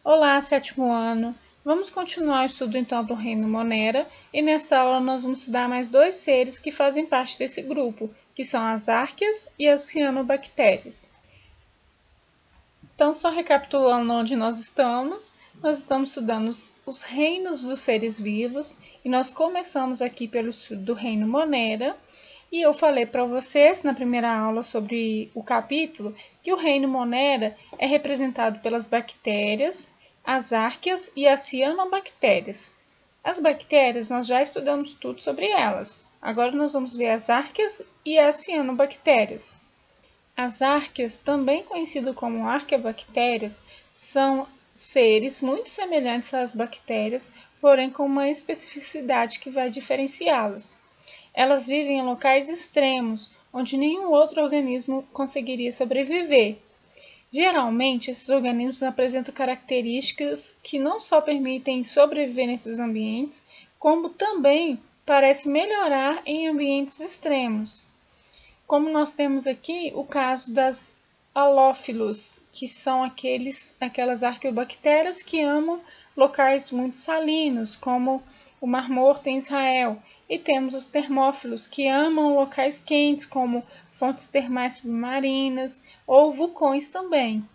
Olá, sétimo ano! Vamos continuar o estudo então do reino Monera e nesta aula nós vamos estudar mais dois seres que fazem parte desse grupo, que são as árqueas e as cianobactérias. Então, só recapitulando onde nós estamos estudando os reinos dos seres vivos e nós começamos aqui pelo estudo do reino Monera. E eu falei para vocês na primeira aula sobre o capítulo que o reino Monera é representado pelas bactérias, as árqueas e as cianobactérias. As bactérias, nós já estudamos tudo sobre elas. Agora nós vamos ver as árqueas e as cianobactérias. As árqueas, também conhecidas como arqueobactérias, são seres muito semelhantes às bactérias, porém com uma especificidade que vai diferenciá-las. Elas vivem em locais extremos, onde nenhum outro organismo conseguiria sobreviver. Geralmente, esses organismos apresentam características que não só permitem sobreviver nesses ambientes, como também parecem melhorar em ambientes extremos. Como nós temos aqui o caso das halófilos, que são aquelas arqueobactérias que amam locais muito salinos, como o Mar Morto em Israel. E temos os termófilos, que amam locais quentes, como fontes termais submarinas ou vulcões também.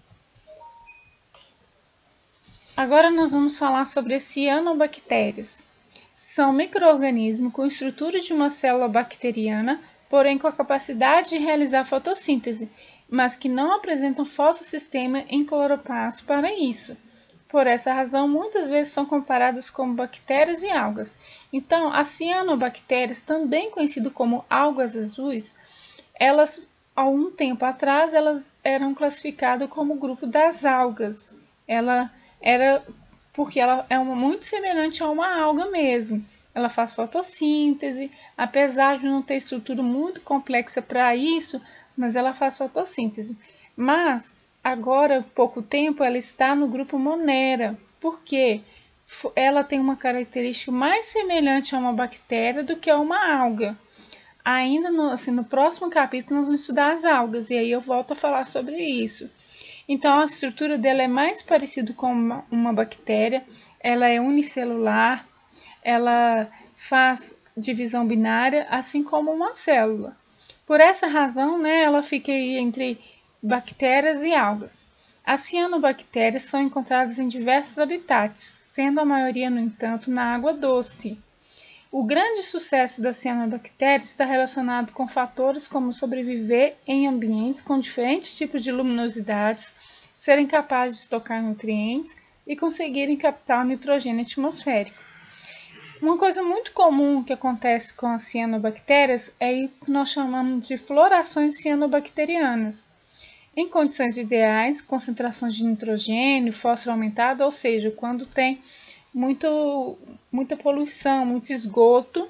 Agora nós vamos falar sobre as cianobactérias. São micro-organismos com estrutura de uma célula bacteriana, porém com a capacidade de realizar fotossíntese, mas que não apresentam fotossistema em cloroplasto para isso. Por essa razão, muitas vezes são comparadas como bactérias e algas. Então, as cianobactérias, também conhecidas como algas azuis, elas, há um tempo atrás, elas eram classificadas como grupo das algas. Porque ela é muito semelhante a uma alga mesmo. Ela faz fotossíntese, apesar de não ter estrutura muito complexa para isso, mas ela faz fotossíntese. Mas, agora, há pouco tempo, ela está no grupo Monera, porque ela tem uma característica mais semelhante a uma bactéria do que a uma alga. Ainda no próximo capítulo, nós vamos estudar as algas, e aí eu volto a falar sobre isso. Então, a estrutura dela é mais parecida com uma bactéria, ela é unicelular, ela faz divisão binária, assim como uma célula. Por essa razão, ela fica aí entre bactérias e algas. As cianobactérias são encontradas em diversos habitats, sendo a maioria, no entanto, na água doce. O grande sucesso das cianobactérias está relacionado com fatores como sobreviver em ambientes com diferentes tipos de luminosidades, serem capazes de tocar nutrientes e conseguirem captar o nitrogênio atmosférico. Uma coisa muito comum que acontece com as cianobactérias é o que nós chamamos de florações cianobacterianas. Em condições ideais, concentrações de nitrogênio, fósforo aumentado, ou seja, quando tem muita poluição, muito esgoto,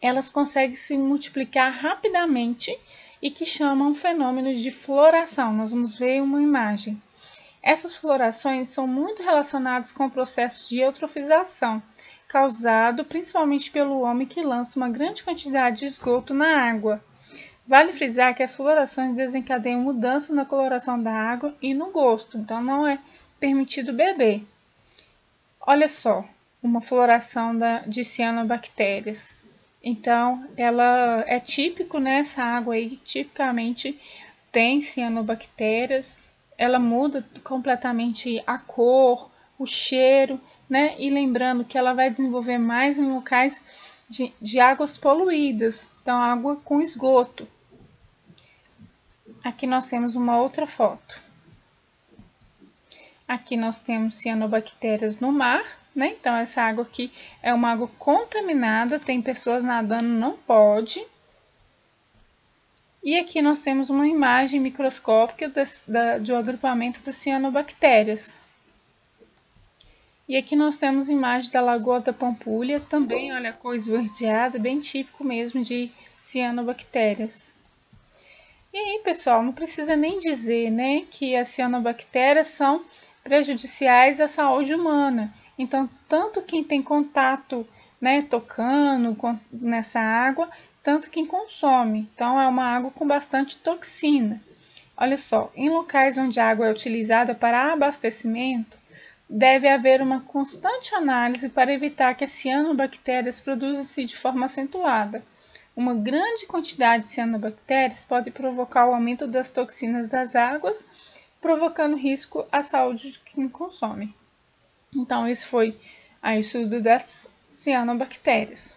elas conseguem se multiplicar rapidamente e que chamam um fenômeno de floração. Nós vamos ver uma imagem. Essas florações são muito relacionadas com o processo de eutrofização, causado principalmente pelo homem que lança uma grande quantidade de esgoto na água. Vale frisar que as florações desencadeiam mudança na coloração da água e no gosto, então não é permitido beber. Olha só, uma floração de cianobactérias. Então, ela é típico, essa água aí, tipicamente tem cianobactérias. Ela muda completamente a cor, o cheiro, E lembrando que ela vai desenvolver mais em locais de águas poluídas, então água com esgoto. Aqui nós temos uma outra foto. Aqui nós temos cianobactérias no mar, Então essa água aqui é uma água contaminada, tem pessoas nadando, não pode. E aqui nós temos uma imagem microscópica do agrupamento das cianobactérias. E aqui nós temos imagem da Lagoa da Pampulha, também, olha a cor esverdeada, bem típico mesmo de cianobactérias. E aí, pessoal, não precisa nem dizer, que as cianobactérias são prejudiciais à saúde humana. Então, tanto quem tem contato, tocando nessa água, tanto quem consome. Então, é uma água com bastante toxina. Olha só, em locais onde a água é utilizada para abastecimento, deve haver uma constante análise para evitar que as cianobactérias produzam-se de forma acentuada. Uma grande quantidade de cianobactérias pode provocar o aumento das toxinas das águas, provocando risco à saúde de quem consome. Então, esse foi o estudo das cianobactérias.